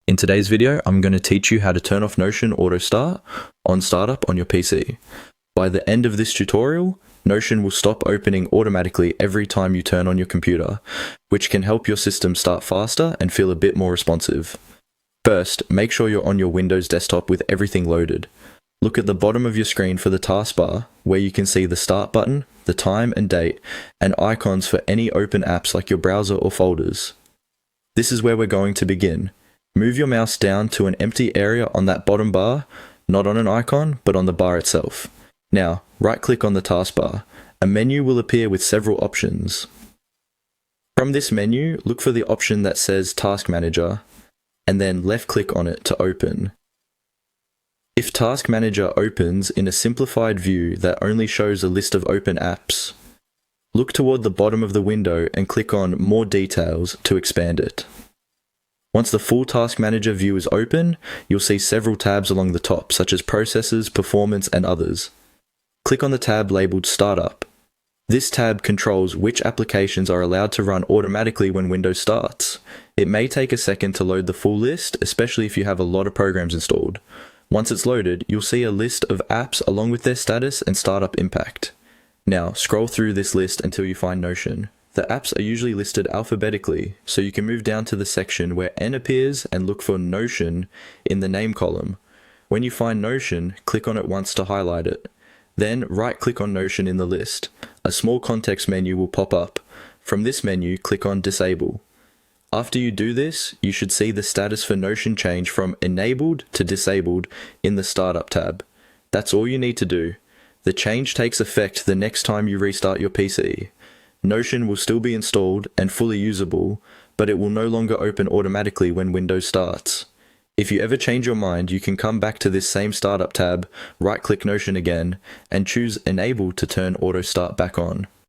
In today's video, I'm going to teach you how to turn off Notion Auto Start on startup on your PC. By the end of this tutorial, Notion will stop opening automatically every time you turn on your computer, which can help your system start faster and feel a bit more responsive. First, make sure you're on your Windows desktop with everything loaded. Look at the bottom of your screen for the taskbar, where you can see the Start button, the time and date, and icons for any open apps like your browser or folders. This is where we're going to begin. Move your mouse down to an empty area on that bottom bar, not on an icon, but on the bar itself. Now, right-click on the taskbar. A menu will appear with several options. From this menu, look for the option that says Task Manager, and then left-click on it to open. If Task Manager opens in a simplified view that only shows a list of open apps, look toward the bottom of the window and click on More Details to expand it. Once the full Task Manager view is open, you'll see several tabs along the top, such as Processes, Performance, and others. Click on the tab labeled Startup. This tab controls which applications are allowed to run automatically when Windows starts. It may take a second to load the full list, especially if you have a lot of programs installed. Once it's loaded, you'll see a list of apps along with their status and startup impact. Now, scroll through this list until you find Notion. The apps are usually listed alphabetically, so you can move down to the section where N appears and look for Notion in the name column. When you find Notion, click on it once to highlight it. Then right-click on Notion in the list. A small context menu will pop up. From this menu, click on Disable. After you do this, you should see the status for Notion change from Enabled to Disabled in the Startup tab. That's all you need to do. The change takes effect the next time you restart your PC. Notion will still be installed and fully usable, but it will no longer open automatically when Windows starts. If you ever change your mind, you can come back to this same Startup tab, right-click Notion again, and choose Enable to turn Auto Start back on.